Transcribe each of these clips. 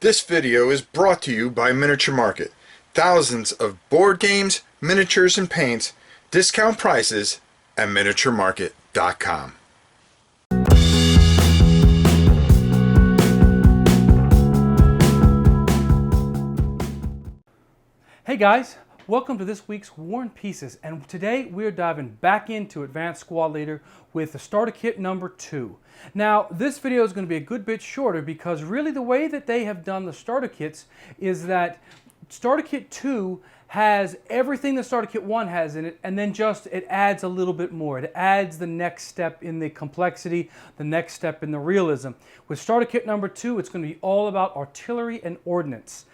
This video is brought to you by Miniature Market. Thousands of board games, miniatures, and paints, discount prices at miniaturemarket.com. Hey guys, welcome to this week's War and Pieces, and today we're diving back into Advanced Squad Leader with the Starter Kit number 2. Now, this video is going to be a good bit shorter because really the way that they have done the starter kits is that Starter Kit 2 has everything that Starter Kit 1 has in it, and then just it adds a little bit more. It adds the next step in the complexity, the next step in the realism. With Starter Kit number 2, it's going to be all about artillery and ordnance.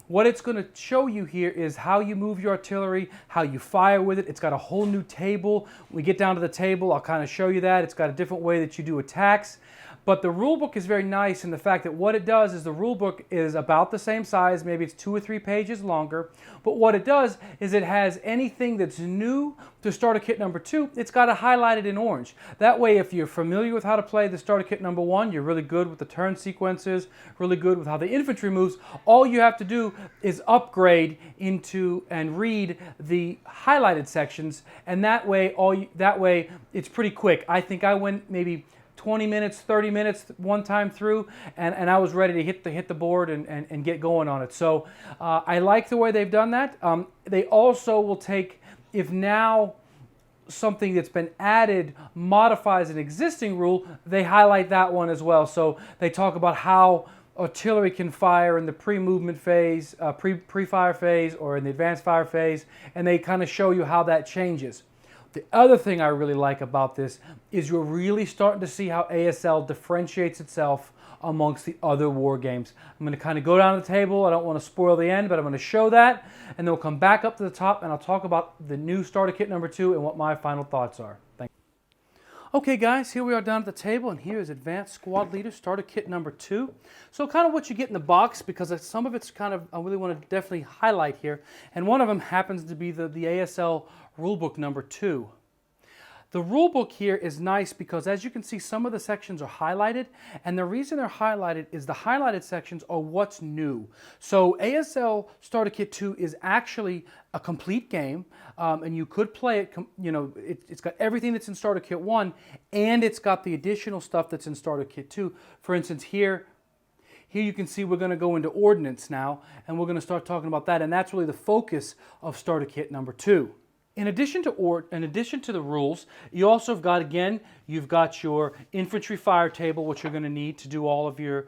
What it's going to show you here is how you move your artillery, how you fire with it. It's got a whole new table. When we get down to the table, I'll kind of show you that. It's got a different way that you do attacks. But the rule book is very nice in the fact that what it does is the rule book is about the same size, maybe it's 2 or 3 pages longer, but what it does is it has anything that's new to Starter Kit number 2, it's got it highlighted in orange. That way, if you're familiar with how to play the Starter Kit number 1, you're really good with the turn sequences, really good with how the infantry moves, all you have to do is upgrade into and read the highlighted sections, and that way it's pretty quick. I think I went maybe 20 minutes, 30 minutes one time through, and I was ready to hit the board and get going on it. So I like the way they've done that. They also will take, if now something that's been added modifies an existing rule, they highlight that one as well. So they talk about how artillery can fire in the pre-movement phase, pre-fire phase, or in the advanced fire phase, and they kind of show you how that changes. The other thing I really like about this is you're really starting to see how ASL differentiates itself amongst the other war games. I'm going to kind of go down the table. I don't want to spoil the end, but I'm going to show that, and then we'll come back up to the top, and I'll talk about the new Starter Kit number 2 and what my final thoughts are. Thank you. Okay guys, here we are down at the table, and here is Advanced Squad Leader Starter Kit number 2. So kind of what you get in the box, because some of it's kind of, I really want to definitely highlight here, and one of them happens to be the ASL Rulebook number 2. The rulebook here is nice because, as you can see, some of the sections are highlighted, and the reason they're highlighted is the highlighted sections are what's new. So ASL Starter Kit 2 is actually a complete game, and you could play it, you know, it's got everything that's in Starter Kit 1, and it's got the additional stuff that's in Starter Kit 2. For instance, here you can see we're going to go into ordnance now, and we're going to start talking about that, and that's really the focus of Starter Kit number 2. In addition to the rules, you also have got, again, you've got your infantry fire table, which you're going to need to do all of your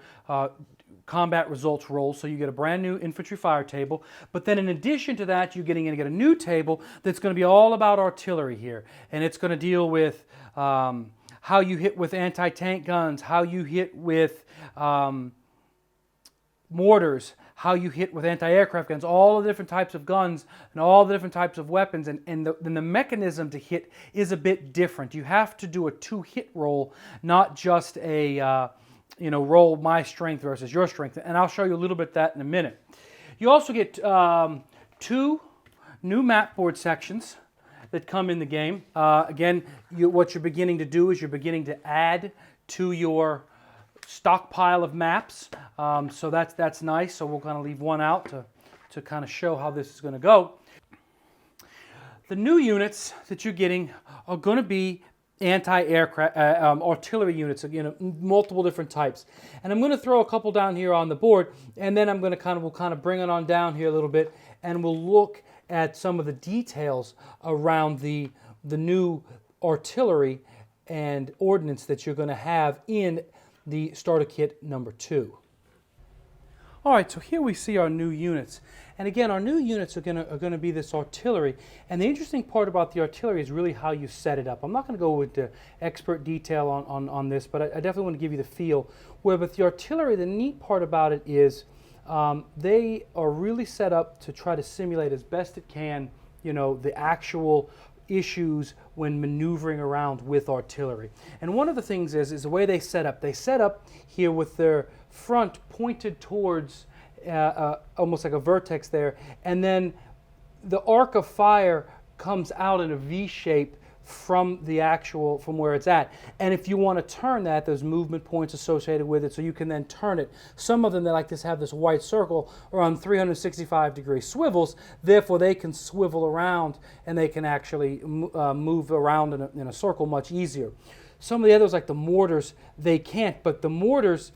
combat results rolls. So you get a brand new infantry fire table. But then in addition to that, you're going to get a new table that's going to be all about artillery here. And it's going to deal with how you hit with anti-tank guns, how you hit with mortars, how you hit with anti-aircraft guns, all the different types of guns and all the different types of weapons, and the mechanism to hit is a bit different. You have to do a 2-hit roll, not just a roll my strength versus your strength, and I'll show you a little bit of that in a minute. You also get 2 new map board sections that come in the game. Again, what you're beginning to do is you're beginning to add to your stockpile of maps, so that's nice. So we'll kind of leave one out to kind of show how this is going to go. The new units that you're getting are going to be anti-aircraft artillery units, multiple different types. And I'm going to throw a couple down here on the board, and then we'll kind of bring it on down here a little bit, and we'll look at some of the details around the new artillery and ordnance that you're going to have in the Starter Kit number 2. All right, so here we see our new units. And again, our new units are going to be this artillery. And the interesting part about the artillery is really how you set it up. I'm not going to go into expert detail on this, but I definitely want to give you the feel. Where with the artillery, the neat part about it is they are really set up to try to simulate as best it can, the actual issues when maneuvering around with artillery. And one of the things is the way they set up. They set up here with their front pointed towards almost like a vertex there, and then the arc of fire comes out in a V shape from from where it's at. And if you want to turn that, there's movement points associated with it, so you can then turn it. Some of them, they like this, have this white circle, are on 365-degree swivels. Therefore, they can swivel around and they can actually move around in a circle much easier. Some of the others, like the mortars, they can't, but the mortars,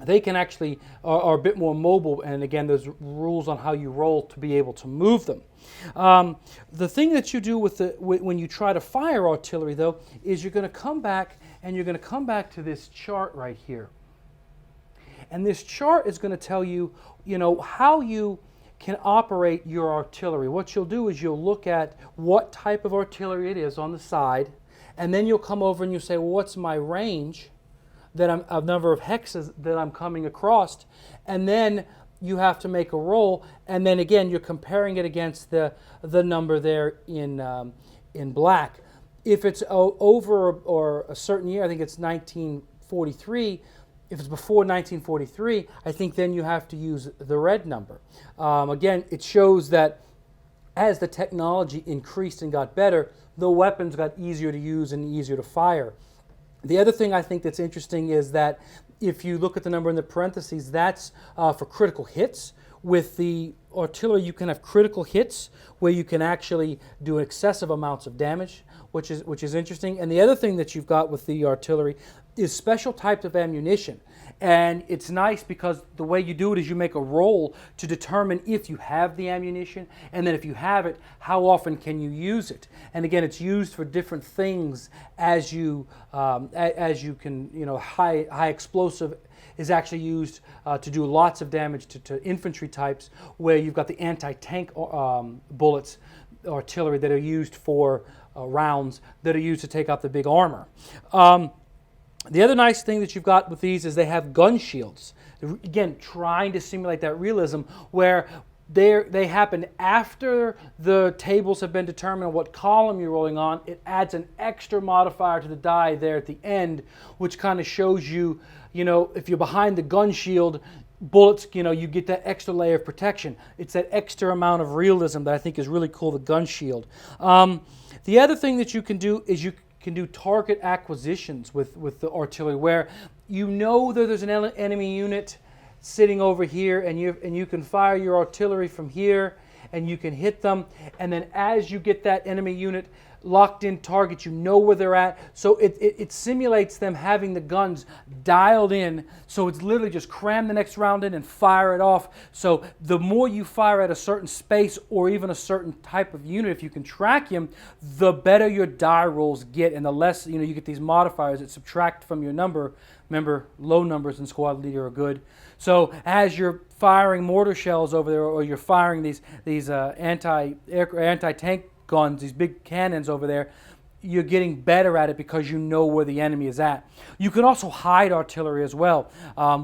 they can actually are a bit more mobile, and again, there's rules on how you roll to be able to move them. The thing that you do when you try to fire artillery, though, is you're going to come back to this chart right here, and this chart is going to tell you, how you can operate your artillery. What you'll do is you'll look at what type of artillery it is on the side, and then you'll come over and you say, well, what's my range? A number of hexes that I'm coming across, and then you have to make a roll, and then again you're comparing it against the number there in black. If it's over or a certain year, I think it's 1943. If it's before 1943, I think then you have to use the red number. Again, it shows that as the technology increased and got better, the weapons got easier to use and easier to fire. The other thing I think that's interesting is that if you look at the number in the parentheses, that's for critical hits. With the artillery, you can have critical hits where you can actually do excessive amounts of damage, which is interesting. And the other thing that you've got with the artillery is special types of ammunition. And it's nice because the way you do it is you make a roll to determine if you have the ammunition, and then if you have it, how often can you use it. And again, it's used for different things as you can, high explosive is actually used to do lots of damage to infantry types, where you've got the anti-tank bullets, artillery, that are used for rounds that are used to take out the big armor. The other nice thing that you've got with these is they have gun shields. Again, trying to simulate that realism where they happen after the tables have been determined what column you're rolling on. It adds an extra modifier to the die there at the end, which kind of shows you, if you're behind the gun shield, bullets, you get that extra layer of protection. It's that extra amount of realism that I think is really cool, the gun shield. The other thing that you can do is you can do target acquisitions with the artillery, where that there's an enemy unit sitting over here, and you can fire your artillery from here, and you can hit them, and then as you get that enemy unit locked in target, you know where they're at. So it simulates them having the guns dialed in, so it's literally just cram the next round in and fire it off. So the more you fire at a certain space or even a certain type of unit, if you can track him, the better your die rolls get, and the less you get these modifiers that subtract from your number. Remember, low numbers in squad leader are good. So as you're firing mortar shells over there, or you're firing these anti-tank guns, these big cannons over there, you're getting better at it because you know where the enemy is at. You can also hide artillery as well,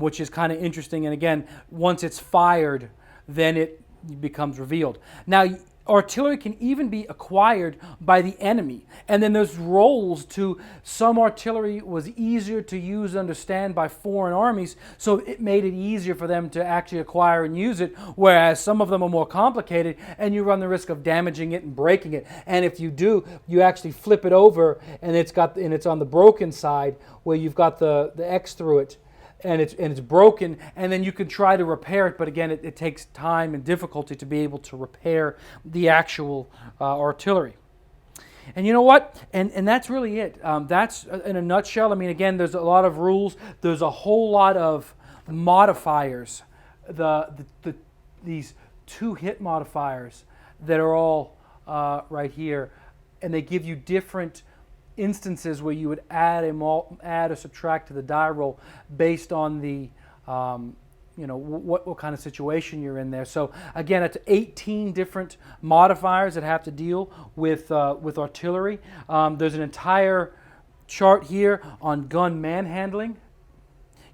which is kind of interesting. And again, once it's fired, then it becomes revealed. Now, artillery can even be acquired by the enemy. And then there's roles to some artillery was easier to use and understand by foreign armies, so it made it easier for them to actually acquire and use it, whereas some of them are more complicated and you run the risk of damaging it and breaking it. And if you do, you actually flip it over and it's on the broken side where you've got the X through it. And it's broken, and then you can try to repair it, but again, it takes time and difficulty to be able to repair the actual artillery. And you know what? And that's really it. That's in a nutshell. I mean, again, there's a lot of rules. There's a whole lot of modifiers. These 2-hit modifiers that are all right here, and they give you different instances where you would add or subtract to the die roll based on the what kind of situation you're in there. So again, it's 18 different modifiers that have to deal with artillery. There's an entire chart here on gun manhandling.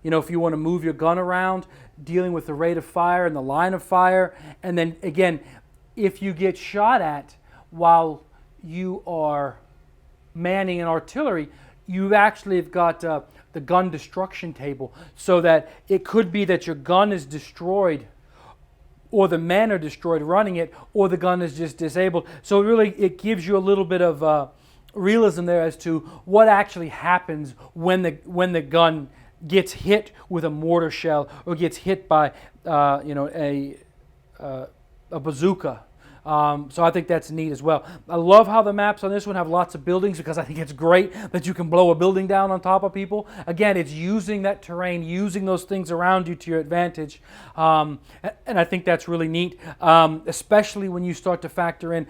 If you want to move your gun around, dealing with the rate of fire and the line of fire, and then again, if you get shot at while you are manning an artillery, you actually have got the gun destruction table, so that it could be that your gun is destroyed, or the men are destroyed running it, or the gun is just disabled. So really, it gives you a little bit of realism there as to what actually happens when the gun gets hit with a mortar shell or gets hit by a bazooka. So I think that's neat as well. I love how the maps on this one have lots of buildings because I think it's great that you can blow a building down on top of people. Again, it's using that terrain, using those things around you to your advantage. And I think that's really neat, especially when you start to factor in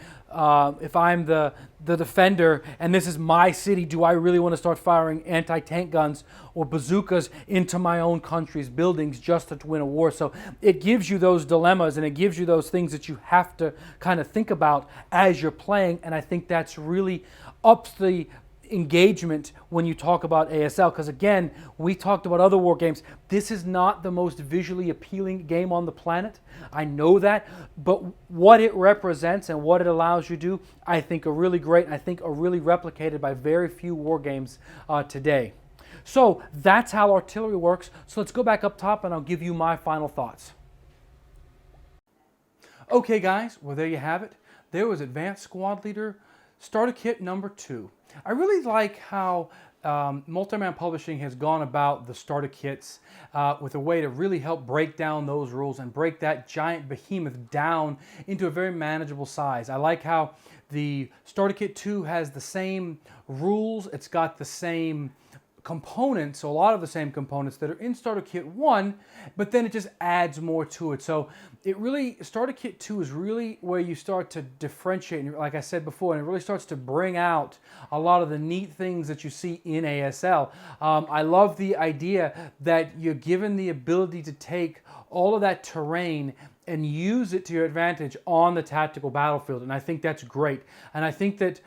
if I'm the defender and this is my city, do I really want to start firing anti-tank guns or bazookas into my own country's buildings just to win a war? So it gives you those dilemmas and it gives you those things that you have to kind of think about as you're playing, and I think that's really ups the engagement when you talk about ASL, because again, we talked about other war games. This is not the most visually appealing game on the planet. I know that, but what it represents and what it allows you to do, I think are really great. I think are really replicated by very few war games today. So that's how artillery works. So let's go back up top and I'll give you my final thoughts. Okay guys, well there you have it. There was Advanced Squad Leader Starter Kit number 2. I really like how Multiman Publishing has gone about the starter kits with a way to really help break down those rules and break that giant behemoth down into a very manageable size. I like how the Starter Kit 2 has the same rules, it's got the same components, so a lot of the same components that are in Starter Kit 1, but then it just adds more to it. So it really, Starter Kit 2 is really where you start to differentiate, like I said before, and it really starts to bring out a lot of the neat things that you see in ASL. I love the idea that you're given the ability to take all of that terrain and use it to your advantage on the tactical battlefield, and I think that's great. And I think that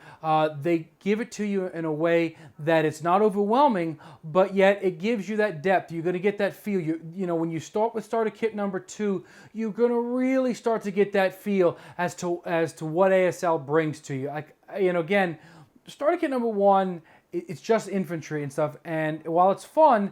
they give it to you in a way that it's not overwhelming, but yet it gives you that depth. You're going to get that feel. You know, when you start with Starter Kit number 2, you're going to really start to get that feel as to what ASL brings to you. Like, you know, again, Starter Kit number 1, it's just infantry and stuff, and while it's fun,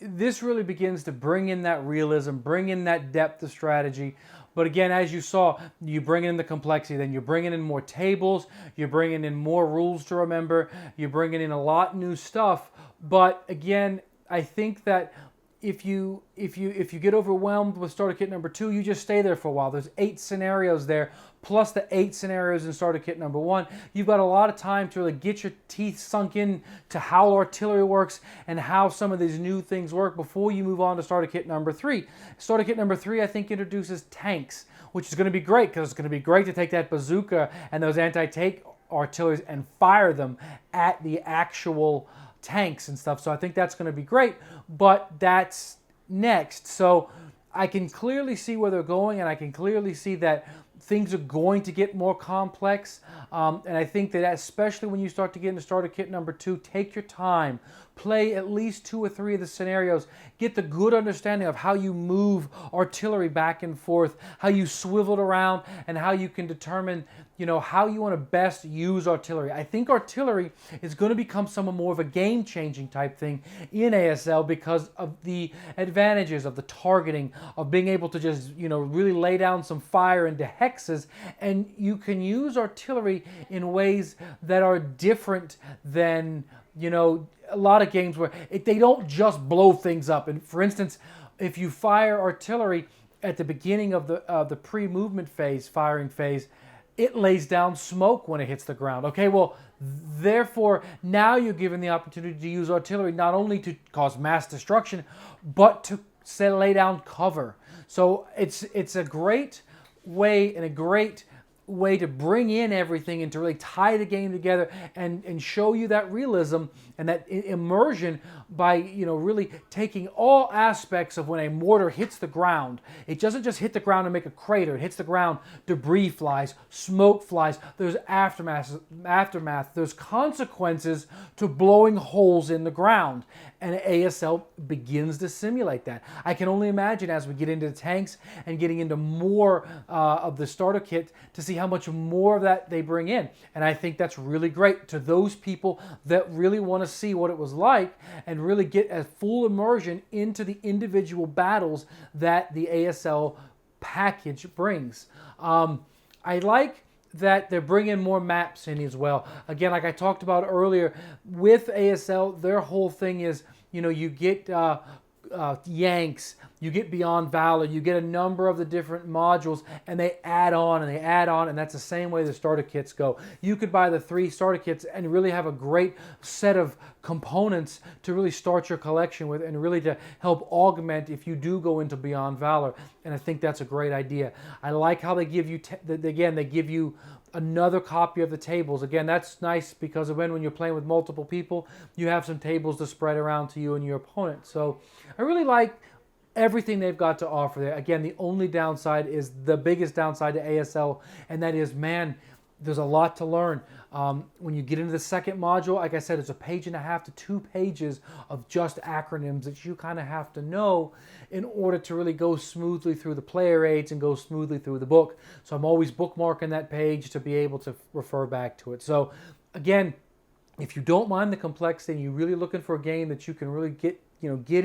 this really begins to bring in that realism, bring in that depth of strategy. But again, as you saw, you bring in the complexity, then you're bringing in more tables, you're bringing in more rules to remember, you're bringing in a lot new stuff. But again, I think that if you get overwhelmed with Starter Kit number 2, you just stay there for a while. There's 8 scenarios there, plus the 8 scenarios in Starter Kit number 1. You've got a lot of time to really get your teeth sunk in to how artillery works and how some of these new things work before you move on to Starter Kit number 3. Starter Kit number 3, I think, introduces tanks, which is going to be great because it's going to be great to take that bazooka and those anti-tank artilleries and fire them at the actual tanks and stuff. So I think that's going to be great, but that's next. So I can clearly see where they're going, and I can clearly see that things are going to get more complex. And I think that especially when you start to get into Starter Kit number 2, take your time. Play at least 2 or 3 of the scenarios. Get the good understanding of how you move artillery back and forth, how you swivel it around, and how you can determine, you know, how you want to best use artillery. I think artillery is going to become somewhat more of a game-changing type thing in ASL because of the advantages of the targeting, of being able to just, you know, really lay down some fire into hexes, and you can use artillery in ways that are different than, you know, a lot of games where they don't just blow things up. And for instance, if you fire artillery at the beginning of the pre-movement phase, firing phase, it lays down smoke when it hits the ground. Okay, well, therefore, now you're given the opportunity to use artillery not only to cause mass destruction, but to lay down cover. So it's a great way and a great way to bring in everything and to really tie the game together and show you that realism and that immersion by, you know, really taking all aspects of when a mortar hits the ground. It doesn't just hit the ground and make a crater. It hits the ground, debris flies, smoke flies, there's aftermath, there's consequences to blowing holes in the ground. And ASL begins to simulate that. I can only imagine as we get into the tanks and getting into more of the starter kit to see how much more of that they bring in. And I think that's really great to those people that really want to see what it was like and really get a full immersion into the individual battles that the ASL package brings. I like that they're bringing more maps in as well. Again, like I talked about earlier, with ASL, their whole thing is, you get Yanks, you get Beyond Valor, you get a number of the different modules, and they add on and they add on, and that's the same way the starter kits go. You could buy the 3 starter kits and really have a great set of components to really start your collection with, and really to help augment if you do go into Beyond Valor. And I think that's a great idea. I like how they give you, again, they give you another copy of the tables. Again, that's nice because when you're playing with multiple people, you have some tables to spread around to you and your opponent. So I really like everything they've got to offer there. Again, the only downside is the biggest downside to ASL, and that is, man, there's a lot to learn. When you get into the second module, like I said, it's 1.5 to 2 pages of just acronyms that you kind of have to know in order to really go smoothly through the player aids and go smoothly through the book. So I'm always bookmarking that page to be able to refer back to it. So again, if you don't mind the complexity and you're really looking for a game that you can really get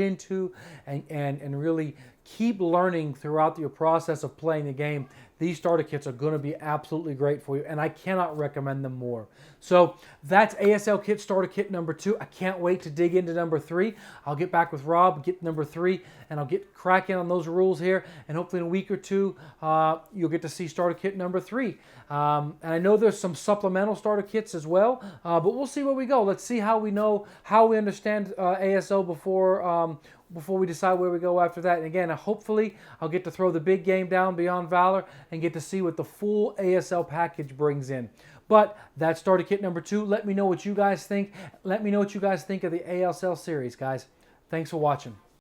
into and really keep learning throughout your process of playing the game, these starter kits are going to be absolutely great for you, and I cannot recommend them more. So that's ASL Kit Starter Kit number 2. I can't wait to dig into number 3. I'll get back with Rob, get number 3, and I'll get cracking on those rules here, and hopefully in a week or two, you'll get to see Starter Kit number 3. And I know there's some supplemental starter kits as well, but we'll see where we go. Let's see how we understand ASL before we decide where we go after that. And again, hopefully I'll get to throw the big game down, Beyond Valor, and get to see what the full ASL package brings in. But that's starter kit number 2. Let me know what you guys think. Let me know what you guys think of the ASL series, guys. Thanks for watching.